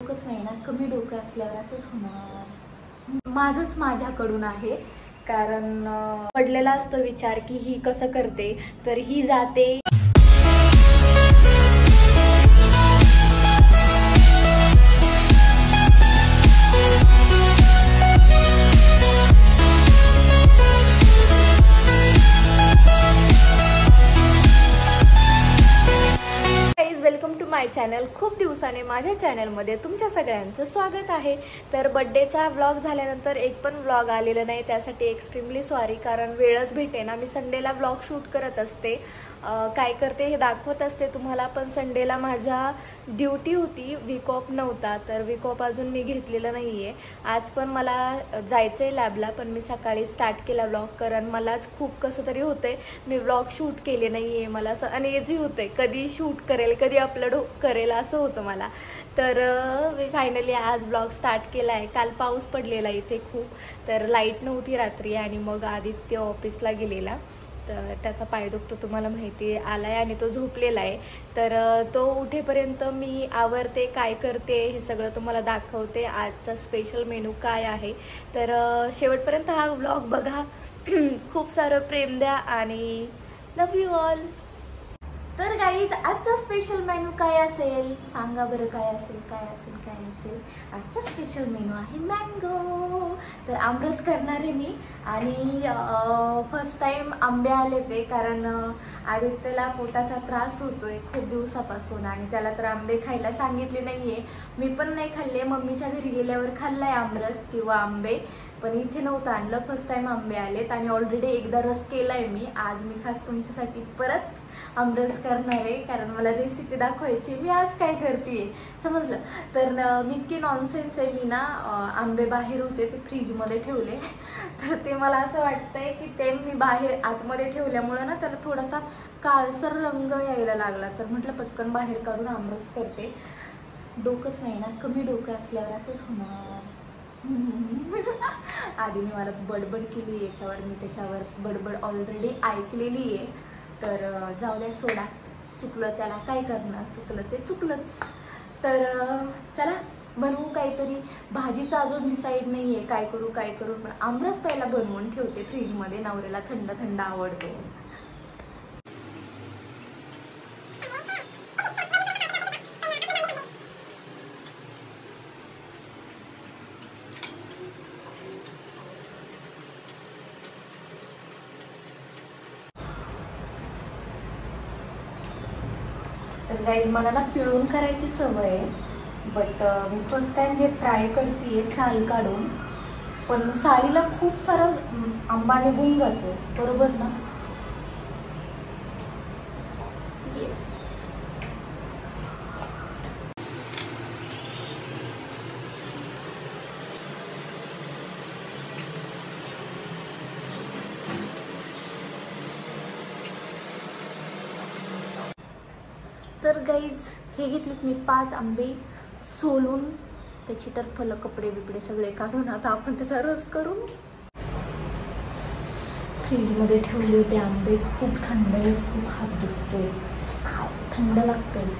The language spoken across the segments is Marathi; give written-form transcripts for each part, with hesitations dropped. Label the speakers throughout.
Speaker 1: डोकंच नाही ना, कमी डोकं असल्यावर असंच होणार. माझंच माझ्याकडून आहे, कारण पडलेला असतो विचार की ही कसं करते, तर ही जाते माय चॅनल. खूप दिवसाने माझ्या चॅनलमध्ये तुमच्या सगळ्यांचं स्वागत आहे. तर बड्डेचा व्लॉग झाल्यानंतर एक पण व्लॉग आलेला नाही, त्यासाठी एक्स्ट्रीमली सॉरी, कारण वेळच भेटेना. मी संडेला व्लॉग शूट करत असते, काय करते हे दाखवत असते तुम्हाला, पण संडेला माझा ड्युटी होती, वीक ऑफ नव्हता, तर वीक ऑफ अजून मी घेतलेलं नाही आहे. आज पण मला जायचं आहे लॅबला, पण मी सकाळी स्टार्ट केला व्लॉग, कारण मलाच खूप कसं तरी होतंय, मी व्लॉग शूट केले नाही आहे, मला असं अनइझी होतंय, कधी शूट करेल कधी अपलोड करेल असं होतं मला. तर मी फायनली आज ब्लॉग स्टार्ट केला आहे. काल पाऊस पडलेला इथे खूप, तर लाईट नव्हती रात्री, आणि मग आदित्य ऑफिसला गेलेला, तर त्याचा पाय दुखतो तुम्हाला माहिती आहे, आलाय आणि तो झोपलेला आहे. तर तो उठेपर्यंत मी आवरते, काय करते हे सगळं तुम्हाला दाखवते. आजचा स्पेशल मेनू काय आहे, तर शेवटपर्यंत हा व्लॉग बघा. खूप सारं प्रेम द्या आणि लव्ह यू ऑल. तर गाईज, आजचा स्पेशल मेनू काय असेल सांगा बरं, काय असेल काय असेल काय असेल. आजचा स्पेशल मेनू आहे मँगो. तर आमरस करणार आहे मी, आणि फर्स्ट टाइम आंबे आले ते, कारण आदित्यला पोटाचा त्रास होतोय खूप दिवसापासून, आणि त्याला तर आंबे खायला सांगितले नाही आहे. मी पण नाही खाल्ले, मम्मीच्या घरी गेल्यावर खाल्लाय आमरस किंवा आंबे, पण इथे नव्हतं आणलं. फर्स्ट टाइम आंबे आलेत, आणि ऑलरेडी एकदा रस केलाय मी. आज मी खास तुमच्यासाठी परत आमरस करणार आहे, कारण मला रेसिपी दाखवायची. मी आज काय करते समजलं तर. मी इतकी नॉनसेन्स आहे, मी ना आंबे बाहेर होते ते फ्रीजमध्ये ठेवले, तर ते मला असं वाटतंय की ते मी बाहेर आतमध्ये ठेवल्यामुळे ना त्याला थोडासा काळसर रंग यायला लागला, तर म्हटलं पटकन बाहेर काढून आमरस करते. डोकंच नाही ना, कमी डोकं असल्यावर असंच होणार. आधीने मला बडबड केली याच्यावर, मी त्याच्यावर बडबड ऑलरेडी ऐकलेली आहे, तर जाऊ द्या, सोडा, चुकलं त्याला काय करणार, चुकलं ते चुकलंच. तर चला बनवू काहीतरी. भाजीचं अजून डिसाईड नाही आहे काय करू काय करू, पण आमरस पहिला बनवून ठेवते फ्रीजमध्ये, नवऱ्याला थंड थंड आवडतो. तर गाईज, मला ना पिळून करायची सवय आहे, बट मी फर्स्ट टाइम हे ट्राय करते साल काढून, पण सालीला खूप सारा आंबा निघून जातो, बरोबर ना? येस. तर गाईज, हे घेतलेत मी 5 आंबे सोलून, त्याची टरफलं कपडे बिपडे सगळे काढून आता आपण त्याचा रस करू. फ्रीजमध्ये ठेवले होते आंबे, खूप थंड आहे, खूप हात दुखतोय, थंड लागतंय.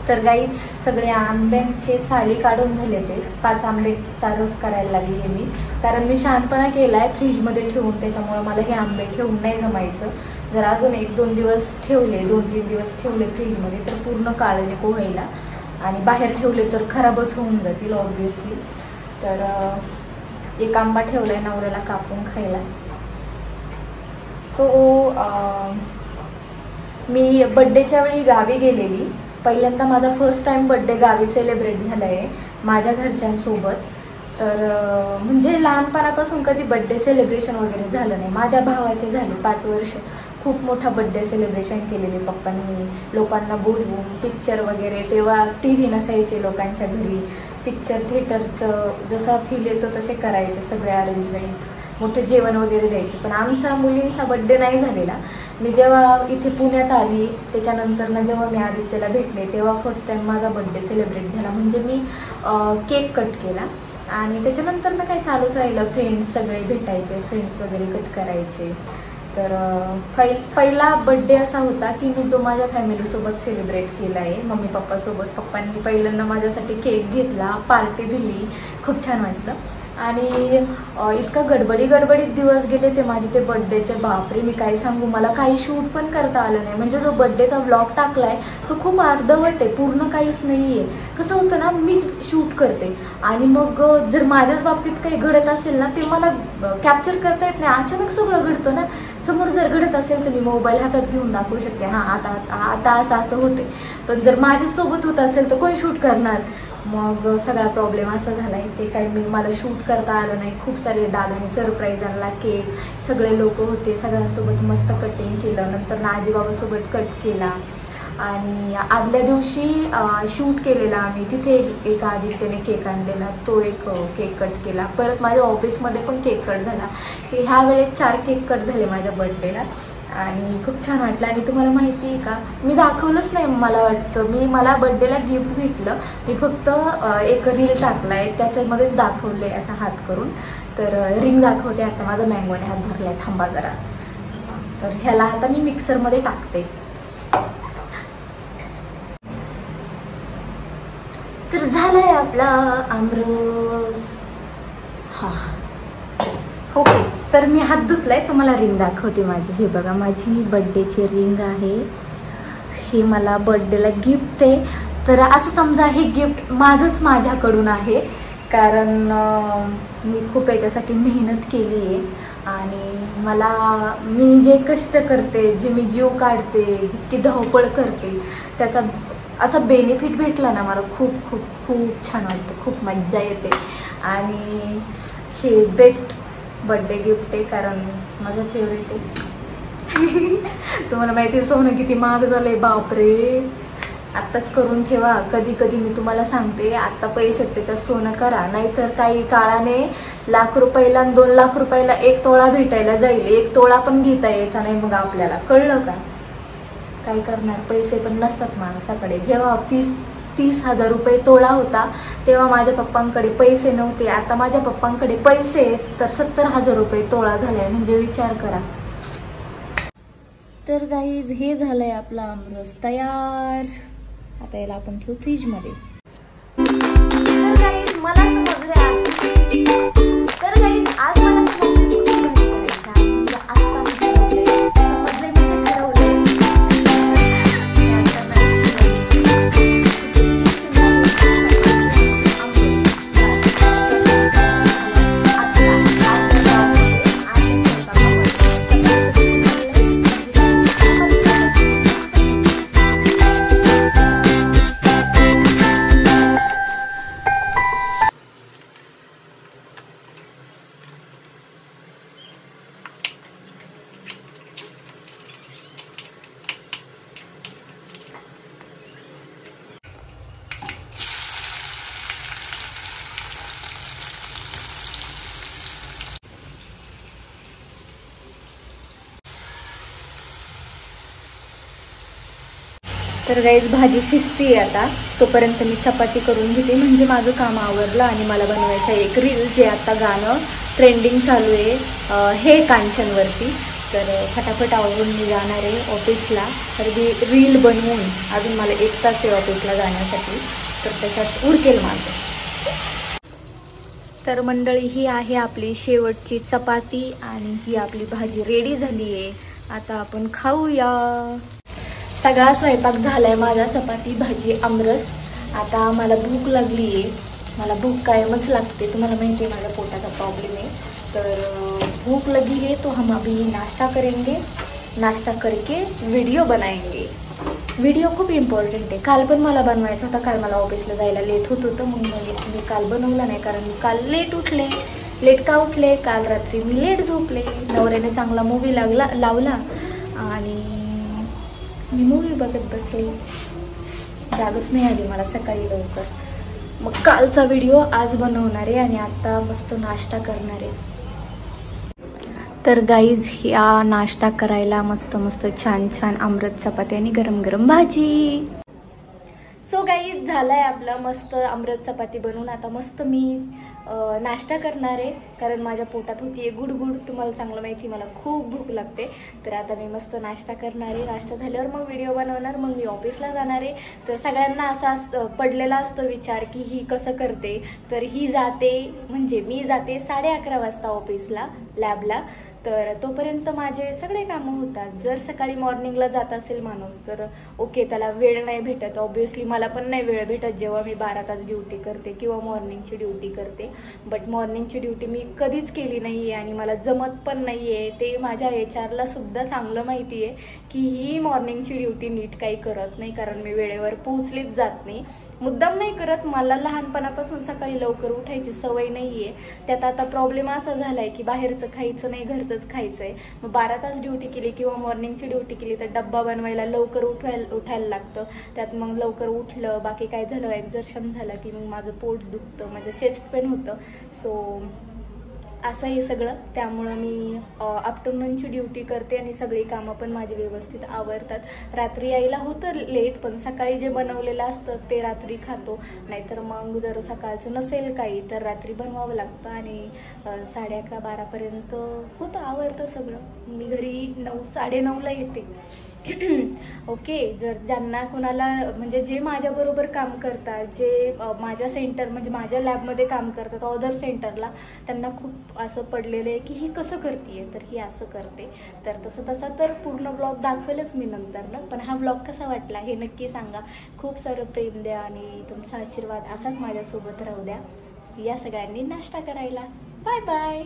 Speaker 1: तर गाईज, सगळे आंब्यांचे साली काढून झाले ते. 5 आंबेचा रस करायला लागली आहे मी, कारण मी शहाणपणा केला आहे फ्रीजमध्ये ठेवून, त्याच्यामुळे मला हे आंबे ठेवून नाही जमायचं. जर अजून 1-2 दिवस ठेवले, 2-3 दिवस ठेवले फ्रीजमध्ये, तर पूर्ण काळे नको व्हायला, आणि बाहेर ठेवले तर खराबच होऊन जातील ऑब्वियसली. तर एक आंबा ठेवला आहे नवऱ्याला कापून खायला. सो मी बड्डेच्या वेळी गावी गेलेली, पहिल्यांदा माझा फर्स्ट टाइम बड्डे गावी सेलिब्रेट झाला आहे माझ्या घरच्यांसोबत. तर म्हणजे लहानपणापासून कधी बड्डे सेलिब्रेशन वगैरे झालं नाही. माझ्या भावाचे झाले 5 वर्ष, खूप मोठा बड्डे सेलिब्रेशन केलेले पप्पांनी, लोकांना बोलवून, पिक्चर वगैरे, तेव्हा TV नसायचे लोकांच्या घरी, पिक्चर थिएटरचं जसा फील येतो तसे करायचे सगळे अरेंजमेंट, मोठं जेवण वगैरे द्यायचं. पण आमचा मुलींचा बड्डे नाही झालेला. मी जेव्हा इथे पुण्यात आली, त्याच्यानंतर ना जेव्हा मी आदित्यला भेटले, तेव्हा फर्स्ट टाइम माझा बड्डे सेलिब्रेट झाला. म्हणजे मी केक कट केला, आणि त्याच्यानंतर ना काय चालूच राहिलं, फ्रेंड्स सगळे भेटायचे, फ्रेंड्स वगैरे कट करायचे. तर पहिला बड्डे असा होता की मी जो माझ्या फॅमिलीसोबत सेलिब्रेट केला आहे, मम्मी पप्पासोबत. पप्पांनी पहिल्यांदा माझ्यासाठी केक घेतला, पार्टी दिली, खूप छान वाटलं. आणि इतका गडबडीत दिवस गेले ते माझे ते बड्डेचे. बापरे, मी काय सांगू, मला काही शूट पण करता आलं नाही. म्हणजे जो बड्डेचा व्लॉग टाकला आहे तो खूप अर्धवट आहे, पूर्ण काहीच नाही आहे. कसं होतं ना, मीच शूट करते आणि मग जर माझ्याच बाबतीत काही घडत असेल ना, ते मला कॅप्चर करता येत नाही. अचानक सगळं घडतं ना. समोर जर घडत असेल तर मी मोबाईल हातात घेऊन दाखवू शकते, हां आता असं होते. पण जर माझ्यासोबत होत असेल तर कोण शूट करणार? मग सगळा प्रॉब्लेम असा झाला आहे. ते काही मला शूट करता आलं नाही. खूप सारे दादाने सरप्राईज आणला, केक, सगळे लोक होते, सगळ्यांसोबत मस्त कटिंग केलं. नंतर ना आजीबाबासोबत कट केला. आणि आदल्या दिवशी शूट केलेला आम्ही तिथे. एक आदित्यने केक आणलेला, तो एक केक कट केला. परत माझ्या ऑफिसमध्ये पण केक कट झाला. ह्या वेळेस 4 केक कट झाले माझ्या बड्डेला आणि खूप छान वाटलं. आणि तुम्हाला माहिती आहे का, मी दाखवलंच नाही, मला वाटतं मला बड्डेला गिफ्ट भेटलं. मी फक्त एक रील टाकला आहे, त्याच्यामध्येच दाखवलं आहे असं हात करून. तर रिंग दाखवते आता. माझा मँगोने हात भरला आहे, थांबा जरा. तर ह्याला आता मी मिक्सरमध्ये टाकते. तर झालंय आपला आमरस. हा, ओके. तर मी हात धुतलाय, तुम्हाला रिंग दाखवते माझी. हे बघा, माझी बड्डेची रिंग आहे. हे मला बड्डेला गिफ्ट आहे. तर असं समजा हे गिफ्ट माझ्याकडून आहे, कारण मी खूप याच्यासाठी मेहनत केली आहे. आणि मी जे कष्ट करते, जे मी जीव काढते, जितकी धावपळ करते, त्याचा असा बेनिफिट भेटला ना, मला खूप खूप खूप छान वाटतं, खूप मज्जा येते. आणि हे बेस्ट बड्डे गिफ्ट आहे, कारण माझं फेवरेट आहे. तुम्हाला माहिती आहे सोनं किती महाग झालं आहे, बापरे. आत्ताच करून ठेवा. कधी कधी मी तुम्हाला सांगते, आत्ता पैसे त्याच्यात सोनं करा, नाहीतर काही काळाने लाख रुपयाला 2 लाख रुपयाला 1 तोळा भेटायला जाईल. 1 तोळा पण घेता यायचा नाही मग आपल्याला, कळलं का? काय करणार, पैसे पण नसतात माणसाकडे. जेव्हा 30,000 रुपये तोळा होता तेव्हा माझ्या पप्पांकडे पैसे नव्हते. आता माझ्या पप्पांकडे पैसे तर 70,000 रुपये तोळा झालाय, म्हणजे विचार करा. तर गाईज, हे झालंय आपला आमरस तयार. आता याला आपण ठेवू फ्रीजमध्ये. तर गाईज, मला समजलं आज मला तर गाईज, भाजी शिजती आहे आता. तोपर्यंत मी चपाती करून घेते, म्हणजे माझं काम आवरलं. आणि मला बनवायचं आहे एक रील, जे आता गाणं ट्रेंडिंग चालू आहे, हे कांचनवरती. तर फटाफट आवरून मी जाणार आहे ऑफिसला. तर मी रील बनवून अजून मला 1 तास आहे ऑफिसला जाण्यासाठी, तर त्याच्यात उरकेल माझं. तर मंडळी, ही आहे आपली शेवटची चपाती आणि ही आपली भाजी रेडी झाली आहे. आता आपण खाऊया. सगळा स्वयंपाक झालाय माझा, चपाती, भाजी, आमरस. आता मला भूक लागली आहे. मला भूक कायमच लागते, तुम्हाला माहिती आहे माझ्या पोटाचा प्रॉब्लेम आहे. तर भूक लगी है तो हम अभी नाश्ता करेंगे. नाश्ता करके वीडियो बनाएंगे. व्हिडिओ खूप इम्पॉर्टंट आहे. काल पण मला बनवायचा होता, काल मला ऑफिसला जायला लेट होत होतं, म्हणून मी काल बनवला नाही. कारण काल लेट उठले. लेट का उठले? काल रात्री मी लेट झोपले. नवऱ्याने चांगला मूवी लावला आणि मी मूवी बघत बसले. जागच नाही आली मला सकाळी लवकर. मग कालचा व्हिडिओ आज बनवणार आहे आणि आता मस्त नाश्ता करणार आहे. तर गाईज, या नाश्ता करायला मस्त मस्त छान छान आमरस चपाती आणि गरम गरम भाजी. सो गाईज, झालाय आपला मस्त आमरस चपाती बनवून. आता मस्त मी नाश्ता करणार आहे, कारण माझ्या पोटात होती गुडगुड. तुम्हाला चांगलं माहिती मला खूप भूक लागते. तर आता मी मस्त नाश्ता करणार आहे. नाश्ता झाल्यावर मग व्हिडिओ बनवणार, मग मी ऑफिसला जाणार आहे. तर सगळ्यांना असा पडलेला असतो विचार की ही कसं करते. तर ही जाते, म्हणजे मी जाते 11:30 वाजता ऑफिसला, लॅबला. तर तोपर्यंत माझे सगळे कामं होतात. जर सकाळी मॉर्निंगला जात असेल माणूस तर ओके, त्याला वेळ नाही भेटत. ऑब्व्हियसली मला पण नाही वेळ भेटत जेव्हा मी 12 तास ड्युटी करते किंवा मॉर्निंगची ड्युटी करते. बट मॉर्निंगची ड्युटी मी कधीच केली नाही आहे आणि मला जमत पण नाही आहे. ते माझ्या HR ला सुद्धा चांगलं माहिती आहे की ही मॉर्निंगची ड्युटी नीट काही करत नाही, कारण मी वेळेवर पोहोचलीच जात नाही. मुद्दाम नाही करत, मला लहानपणापासून सकाळी लवकर उठायची सवय नाही आहे. त्यात आता प्रॉब्लेम असा झाला आहे की बाहेरचं खायचं नाही, घरचंच खायचं आहे. मग 12 तास ड्युटी केली किंवा मॉर्निंगची ड्युटी केली तर डब्बा बनवायला लवकर उठायला लागतं. त्यात मग लवकर उठलं, बाकी काय झालं, एक्झर्शन झालं की मग माझं पोट दुखतं, माझं चेस्ट पेन होतं. सो असं हे सगळं. त्यामुळं मी आफ्टरनूनची ड्युटी करते आणि सगळी कामं पण माझी व्यवस्थित आवरतात. रात्री यायला होतं लेट, पण सकाळी जे बनवलेलं असतं ते रात्री खातो. नाहीतर मग जर सकाळचं नसेल काही तर रात्री बनवावं लागतं आणि 11:30-12पर्यंत होतं, आवरतं सगळं. मी घरी 9-9:30ला येते. ओके, जर ज्यांना कोणाला म्हणजे जे माझ्याबरोबर काम करतात, जे माझ्या सेंटर म्हणजे माझ्या लॅबमध्ये काम करतात अदर सेंटरला, त्यांना खूप असं पडलेलं आहे की ही कसं करते. तर ही असं करते. तर तसा तर पूर्ण ब्लॉग दाखवेलच मी नंतर ना. पण हा ब्लॉग कसा वाटला हे नक्की सांगा. खूप सारं प्रेम द्या आणि तुमचा आशीर्वाद असाच माझ्यासोबत राहू द्या. या सगळ्यांनी नाश्ता करायला. Bye bye.